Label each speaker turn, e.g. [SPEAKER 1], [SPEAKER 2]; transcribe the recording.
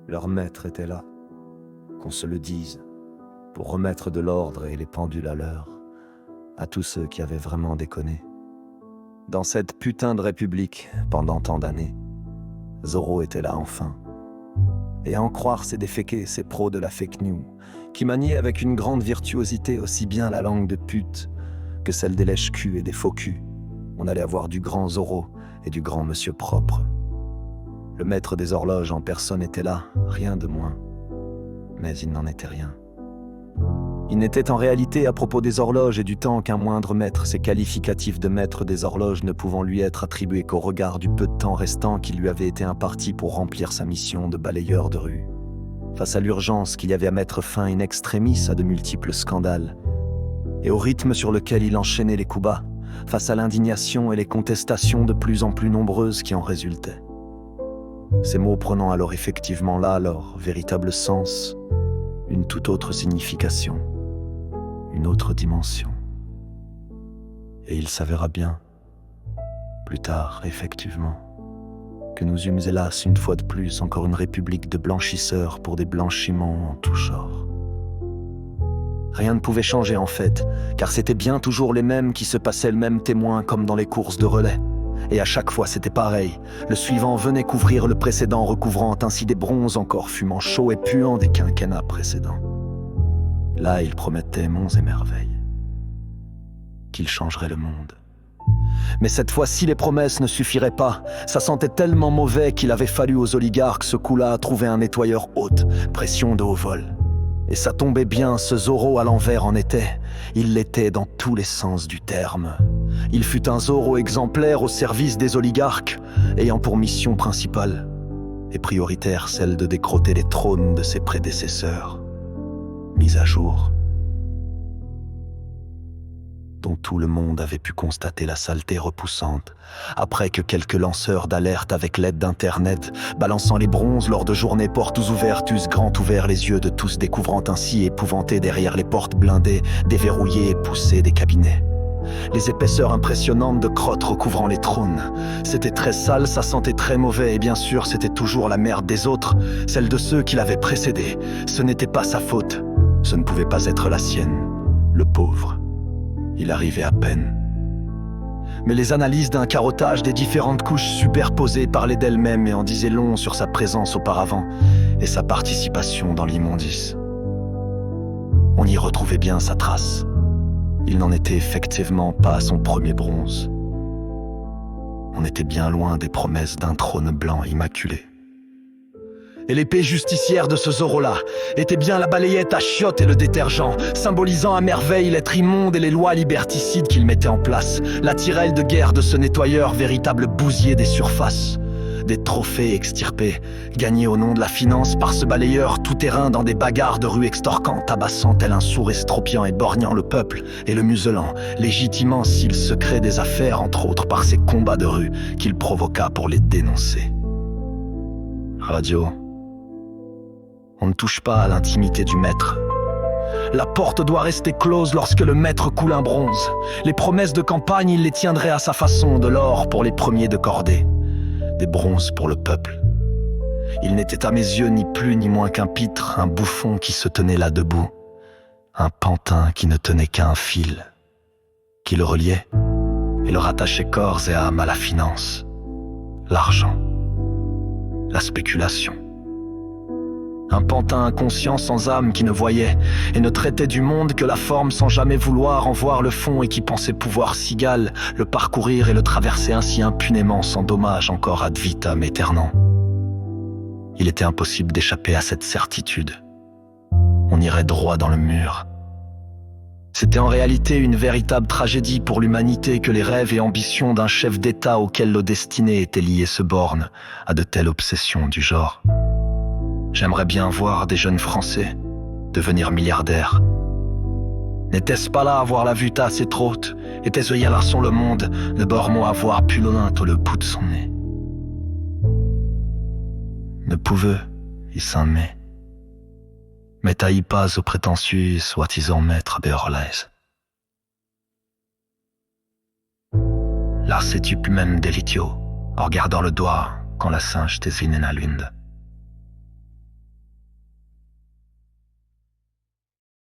[SPEAKER 1] Leur maître était là, qu'on se le dise, pour remettre de l'ordre et les pendules à l'heure, à tous ceux qui avaient vraiment déconné. Dans cette putain de république, pendant tant d'années, Zorro était là enfin. Et à en croire ces déféqués, ces pros de la fake news, qui maniaient avec une grande virtuosité aussi bien la langue de pute que celle des lèche-culs et des faux culs, on allait avoir du grand Zorro et du grand monsieur propre. Le maître des horloges en personne était là, rien de moins. Mais il n'en était rien. Il n'était en réalité à propos des horloges et du temps qu'un moindre maître, ces qualificatifs de maître des horloges ne pouvant lui être attribués qu'au regard du peu de temps restant qui lui avait été imparti pour remplir sa mission de balayeur de rue. Face à l'urgence qu'il y avait à mettre fin in extremis à de multiples scandales, et au rythme sur lequel il enchaînait les coups bas, face à l'indignation et les contestations de plus en plus nombreuses qui en résultaient. Ces mots prenant alors effectivement là leur véritable sens, une toute autre signification, une autre dimension. Et il s'avéra bien, plus tard, effectivement, que nous eûmes hélas une fois de plus encore une république de blanchisseurs pour des blanchiments en tout genre. Rien ne pouvait changer en fait, car c'était bien toujours les mêmes qui se passaient le même témoin comme dans les courses de relais. Et à chaque fois c'était pareil, le suivant venait couvrir le précédent, recouvrant ainsi des bronzes encore fumant chaud et puants des quinquennats précédents. Là il promettait monts et merveilles, qu'il changerait le monde. Mais cette fois-ci les promesses ne suffiraient pas, ça sentait tellement mauvais qu'il avait fallu aux oligarques ce coup-là trouver un nettoyeur haute, pression de haut vol. Et ça tombait bien, ce Zorro à l'envers en était. Il l'était dans tous les sens du terme. Il fut un Zorro exemplaire au service des oligarques, ayant pour mission principale et prioritaire celle de décrotter les trônes de ses prédécesseurs, mis à jour, dont tout le monde avait pu constater la saleté repoussante, après que quelques lanceurs d'alerte avec l'aide d'Internet, balançant les bronzes lors de journées portes ouvertes, eussent grand ouvert les yeux de tous, découvrant ainsi épouvantés derrière les portes blindées, déverrouillées et poussées des cabinets. Les épaisseurs impressionnantes de crottes recouvrant les trônes. C'était très sale, ça sentait très mauvais, et bien sûr c'était toujours la merde des autres, celle de ceux qui l'avaient précédé. Ce n'était pas sa faute, ce ne pouvait pas être la sienne. Le pauvre, il arrivait à peine. Mais les analyses d'un carottage des différentes couches superposées parlaient d'elles-mêmes et en disaient long sur sa présence auparavant et sa participation dans l'immondice. On y retrouvait bien sa trace. Il n'en était effectivement pas à son premier bronze. On était bien loin des promesses d'un trône blanc immaculé. Et l'épée justicière de ce Zorro-là était bien la balayette à chiottes et le détergent, symbolisant à merveille l'être immonde et les lois liberticides qu'il mettait en place, la tirelle de guerre de ce nettoyeur, véritable bousier des surfaces. Des trophées extirpés, gagnés au nom de la finance par ce balayeur tout-terrain dans des bagarres de rue extorquant, tabassant tel un sourd estropiant et borgnant le peuple et le muselant, légitimant s'il secret des affaires, entre autres par ces combats de rue qu'il provoqua pour les dénoncer. Radio. On ne touche pas à l'intimité du maître. La porte doit rester close lorsque le maître coule un bronze. Les promesses de campagne, il les tiendrait à sa façon, de l'or pour les premiers de cordée, des bronzes pour le peuple. Il n'était à mes yeux ni plus ni moins qu'un pitre, un bouffon qui se tenait là debout, un pantin qui ne tenait qu'un fil, qui le reliait et le rattachait corps et âme à la finance, l'argent, la spéculation. Un pantin inconscient sans âme qui ne voyait et ne traitait du monde que la forme sans jamais vouloir en voir le fond et qui pensait pouvoir cigale, le parcourir et le traverser ainsi impunément sans dommage encore ad vitam aeternam. Il était impossible d'échapper à cette certitude. On irait droit dans le mur. C'était en réalité une véritable tragédie pour l'humanité que les rêves et ambitions d'un chef d'État auquel le destiné était lié se bornent à de telles obsessions du genre. J'aimerais bien voir des jeunes Français devenir milliardaires. N'était-ce pas là avoir la vue tasse et trotte, était-ce là sur le monde, le bord-moi avoir pulolinte le bout de son nez. Ne pouveux, il s'en met. Mais taille pas au prétentieux, soit-ils maître Beorlaise. Là sais-tu plus même délitio, en regardant le doigt, quand la singe t'esvine la lune.